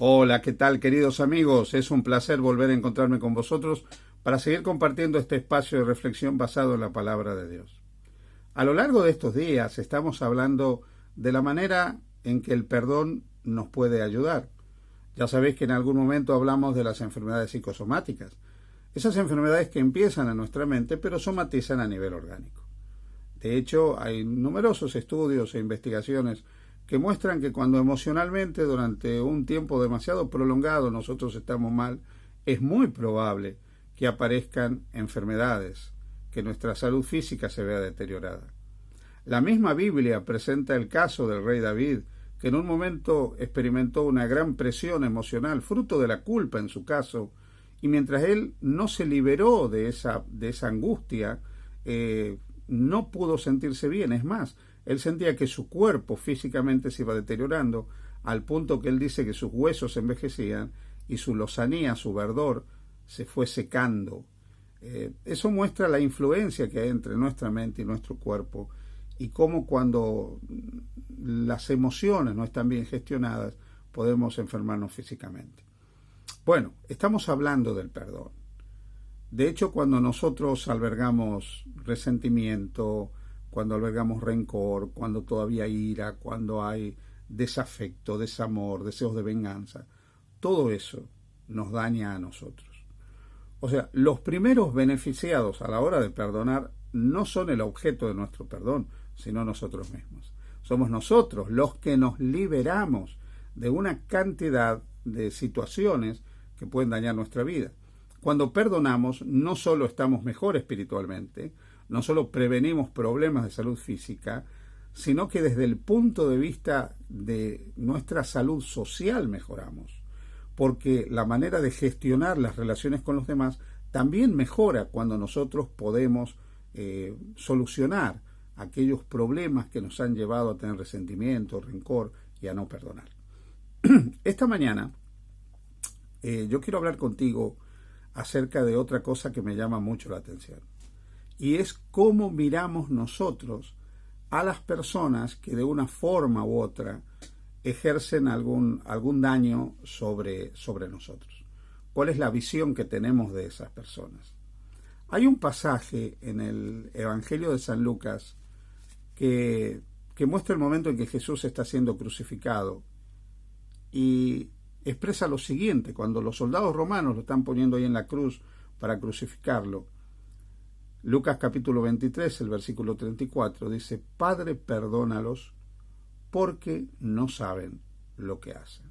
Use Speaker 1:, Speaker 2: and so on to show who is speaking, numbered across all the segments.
Speaker 1: Hola, ¿qué tal, queridos amigos? Es un placer volver a encontrarme con vosotros para seguir compartiendo este espacio de reflexión basado en la palabra de Dios. A lo largo de estos días estamos hablando de la manera en que el perdón nos puede ayudar. Ya sabéis que en algún momento hablamos de las enfermedades psicosomáticas, esas enfermedades que empiezan en nuestra mente pero somatizan a nivel orgánico. De hecho, hay numerosos estudios e investigaciones que muestran que cuando emocionalmente durante un tiempo demasiado prolongado nosotros estamos mal, es muy probable que aparezcan enfermedades, que nuestra salud física se vea deteriorada. La misma Biblia presenta el caso del rey David, que en un momento experimentó una gran presión emocional, fruto de la culpa en su caso, y mientras él no se liberó de esa angustia, no pudo sentirse bien. Es más, él sentía que su cuerpo físicamente se iba deteriorando, al punto que él dice que sus huesos se envejecían y su lozanía, su verdor, se fue secando. Eso muestra la influencia que hay entre nuestra mente y nuestro cuerpo, y cómo cuando las emociones no están bien gestionadas podemos enfermarnos físicamente. Bueno, estamos hablando del perdón. De hecho, cuando nosotros albergamos resentimiento, cuando albergamos rencor, cuando todavía hay ira, cuando hay desafecto, desamor, deseos de venganza, todo eso nos daña a nosotros. O sea, los primeros beneficiados a la hora de perdonar no son el objeto de nuestro perdón, sino nosotros mismos. Somos nosotros los que nos liberamos de una cantidad de situaciones que pueden dañar nuestra vida. Cuando perdonamos, no solo estamos mejor espiritualmente, no solo prevenimos problemas de salud física, sino que desde el punto de vista de nuestra salud social mejoramos, porque la manera de gestionar las relaciones con los demás también mejora cuando nosotros podemos solucionar aquellos problemas que nos han llevado a tener resentimiento, rencor y a no perdonar. Esta mañana yo quiero hablar contigo acerca de otra cosa que me llama mucho la atención, y es cómo miramos nosotros a las personas que de una forma u otra ejercen algún daño sobre nosotros. ¿Cuál es la visión que tenemos de esas personas? Hay un pasaje en el Evangelio de San Lucas que muestra el momento en que Jesús está siendo crucificado y expresa lo siguiente. Cuando los soldados romanos lo están poniendo ahí en la cruz para crucificarlo, Lucas capítulo 23, el versículo 34, dice: Padre, perdónalos porque no saben lo que hacen.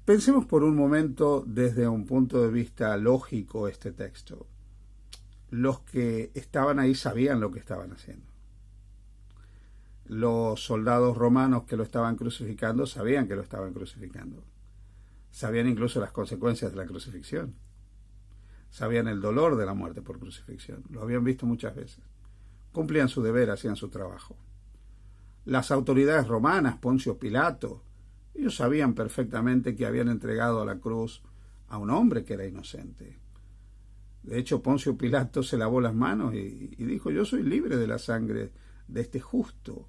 Speaker 1: Pensemos por un momento desde un punto de vista lógico este texto. Los que estaban ahí sabían lo que estaban haciendo. Los soldados romanos que lo estaban crucificando sabían que lo estaban crucificando. Sabían incluso las consecuencias de la crucifixión. Sabían el dolor de la muerte por crucifixión. Lo habían visto muchas veces. Cumplían su deber, hacían su trabajo. Las autoridades romanas, Poncio Pilato, ellos sabían perfectamente que habían entregado a la cruz a un hombre que era inocente. De hecho, Poncio Pilato se lavó las manos y dijo: yo soy libre de la sangre de este justo.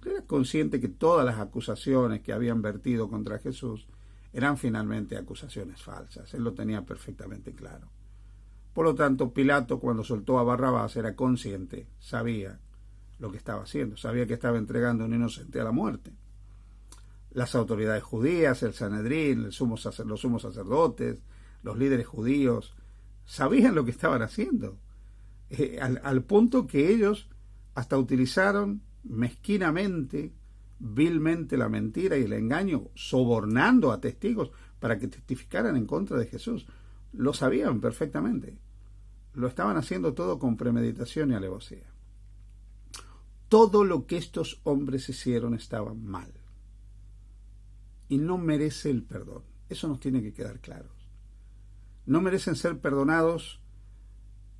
Speaker 1: Él era consciente que todas las acusaciones que habían vertido contra Jesús eran finalmente acusaciones falsas. Él lo tenía perfectamente claro. Por lo tanto, Pilato, cuando soltó a Barrabás, era consciente, sabía lo que estaba haciendo, sabía que estaba entregando a un inocente a la muerte. Las autoridades judías, el Sanedrín, los sumos sacerdotes, los líderes judíos, sabían lo que estaban haciendo, al punto que ellos hasta utilizaron mezquinamente, vilmente la mentira y el engaño, sobornando a testigos para que testificaran en contra de Jesús. Lo sabían perfectamente. Lo estaban haciendo todo con premeditación y alevosía. Todo lo que estos hombres hicieron estaba mal y no merece el perdón. Eso nos tiene que quedar claro. No merecen ser perdonados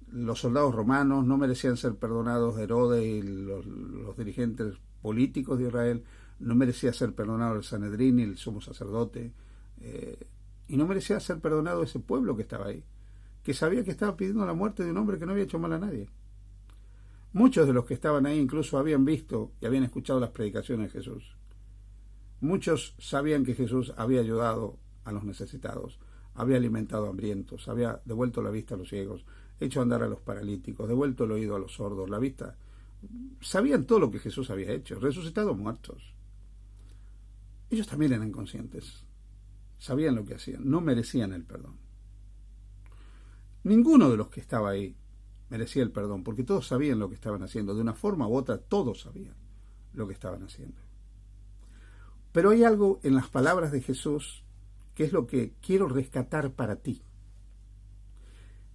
Speaker 1: los soldados romanos, no merecían ser perdonados Herodes y los dirigentes políticos de Israel, no merecía ser perdonado el Sanedrín y el sumo sacerdote, y no merecía ser perdonado ese pueblo que estaba ahí, que sabía que estaba pidiendo la muerte de un hombre que no había hecho mal a nadie. Muchos de los que estaban ahí incluso habían visto y habían escuchado las predicaciones de Jesús. Muchos sabían que Jesús había ayudado a los necesitados, había alimentado a hambrientos, había devuelto la vista a los ciegos, hecho andar a los paralíticos, devuelto el oído a los sordos, la vista. Sabían todo lo que Jesús había hecho, resucitado muertos. Ellos también eran conscientes, sabían lo que hacían, no merecían el perdón. Ninguno de los que estaba ahí merecía el perdón, porque todos sabían lo que estaban haciendo. De una forma u otra, todos sabían lo que estaban haciendo. Pero hay algo en las palabras de Jesús que es lo que quiero rescatar para ti.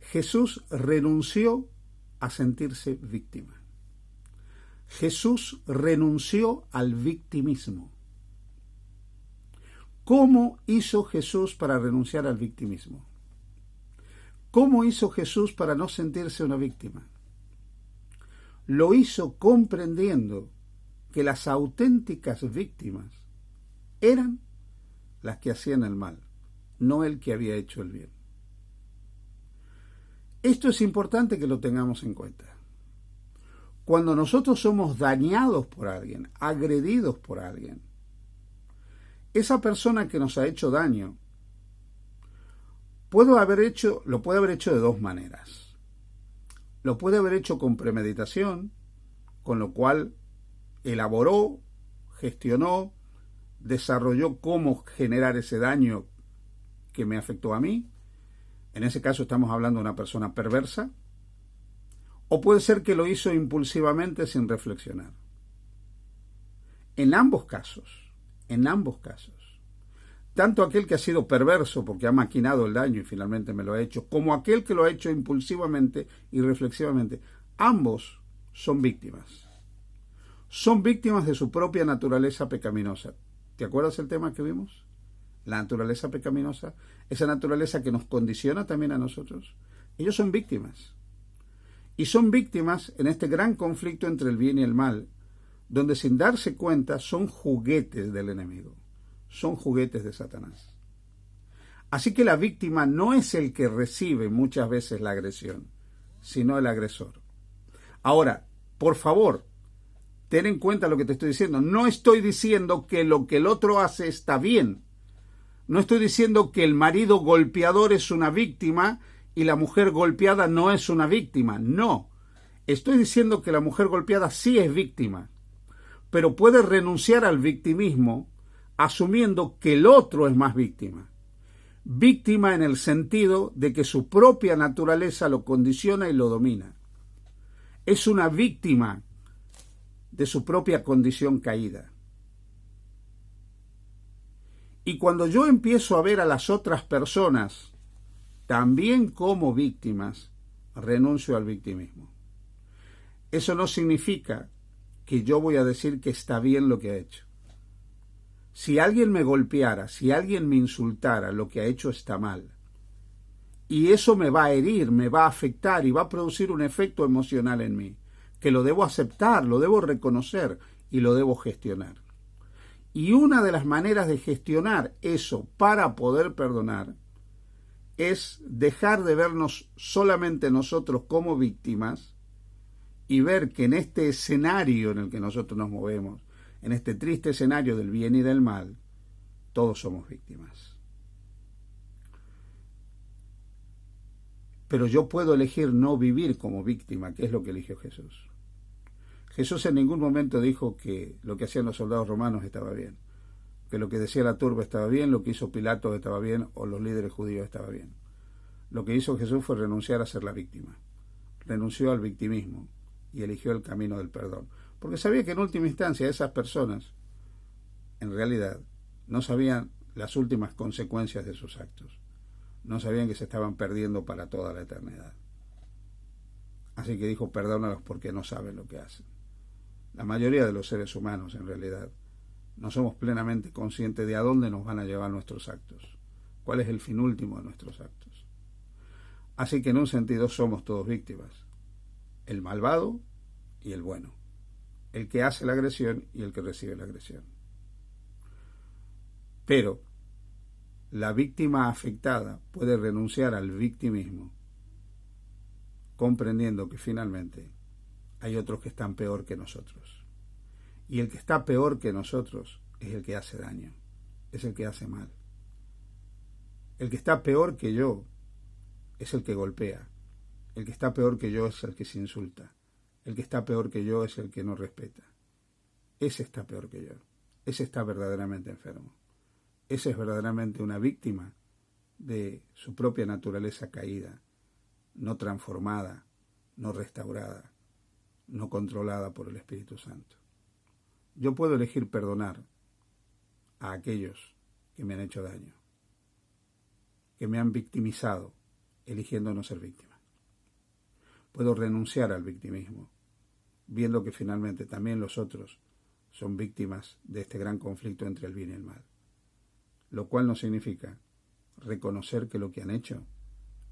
Speaker 1: Jesús renunció a sentirse víctima. Jesús renunció al victimismo. ¿Cómo hizo Jesús para renunciar al victimismo? ¿Cómo hizo Jesús para no sentirse una víctima? Lo hizo comprendiendo que las auténticas víctimas eran las que hacían el mal, no el que había hecho el bien. Esto es importante que lo tengamos en cuenta. Cuando nosotros somos dañados por alguien, agredidos por alguien, esa persona que nos ha hecho daño lo puede haber hecho de dos maneras. Lo puede haber hecho con premeditación, con lo cual elaboró, gestionó, desarrolló cómo generar ese daño que me afectó a mí. En ese caso estamos hablando de una persona perversa. O puede ser que lo hizo impulsivamente sin reflexionar. En ambos casos, tanto aquel que ha sido perverso porque ha maquinado el daño y finalmente me lo ha hecho, como aquel que lo ha hecho impulsivamente y reflexivamente, ambos son víctimas. Son víctimas de su propia naturaleza pecaminosa. ¿Te acuerdas el tema que vimos? La naturaleza pecaminosa, esa naturaleza que nos condiciona también a nosotros. Ellos son víctimas. Y son víctimas en este gran conflicto entre el bien y el mal, donde sin darse cuenta son juguetes del enemigo. Son juguetes de Satanás. Así que la víctima no es el que recibe muchas veces la agresión, sino el agresor. Ahora, por favor, ten en cuenta lo que te estoy diciendo. No estoy diciendo que lo que el otro hace está bien. No estoy diciendo que el marido golpeador es una víctima y la mujer golpeada no es una víctima. No. Estoy diciendo que la mujer golpeada sí es víctima, pero puede renunciar al victimismo asumiendo que el otro es más víctima. Víctima en el sentido de que su propia naturaleza lo condiciona y lo domina. Es una víctima de su propia condición caída. Y cuando yo empiezo a ver a las otras personas también como víctimas, renuncio al victimismo. Eso no significa que yo voy a decir que está bien lo que ha hecho. Si alguien me golpeara, si alguien me insultara, lo que ha hecho está mal. Y eso me va a herir, me va a afectar y va a producir un efecto emocional en mí, que lo debo aceptar, lo debo reconocer y lo debo gestionar. Y una de las maneras de gestionar eso para poder perdonar es dejar de vernos solamente nosotros como víctimas y ver que en este escenario en el que nosotros nos movemos, en este triste escenario del bien y del mal, todos somos víctimas. Pero yo puedo elegir no vivir como víctima, que es lo que eligió Jesús. Jesús en ningún momento dijo que lo que hacían los soldados romanos estaba bien, que lo que decía la turba estaba bien, lo que hizo Pilato estaba bien o los líderes judíos estaba bien. Lo que hizo Jesús fue renunciar a ser la víctima. Renunció al victimismo y eligió el camino del perdón. Porque sabía que en última instancia esas personas, en realidad, no sabían las últimas consecuencias de sus actos. No sabían que se estaban perdiendo para toda la eternidad. Así que dijo, perdónalos porque no saben lo que hacen. La mayoría de los seres humanos, en realidad, no somos plenamente conscientes de a dónde nos van a llevar nuestros actos. ¿Cuál es el fin último de nuestros actos? Así que en un sentido somos todos víctimas. El malvado y el bueno. El que hace la agresión y el que recibe la agresión. Pero la víctima afectada puede renunciar al victimismo, comprendiendo que finalmente hay otros que están peor que nosotros. Y el que está peor que nosotros es el que hace daño, es el que hace mal. El que está peor que yo es el que golpea. El que está peor que yo es el que se insulta. El que está peor que yo es el que no respeta. Ese está peor que yo. Ese está verdaderamente enfermo. Ese es verdaderamente una víctima de su propia naturaleza caída, no transformada, no restaurada, no controlada por el Espíritu Santo. Yo puedo elegir perdonar a aquellos que me han hecho daño, que me han victimizado, eligiendo no ser víctima. Puedo renunciar al victimismo, viendo que finalmente también los otros son víctimas de este gran conflicto entre el bien y el mal, lo cual no significa reconocer que lo que han hecho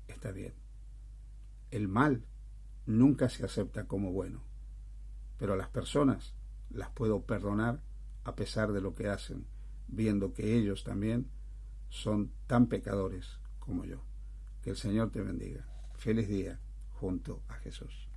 Speaker 1: está bien. El mal nunca se acepta como bueno, pero a las personas las puedo perdonar a pesar de lo que hacen, viendo que ellos también son tan pecadores como yo. Que el Señor te bendiga. Feliz día junto a Jesús.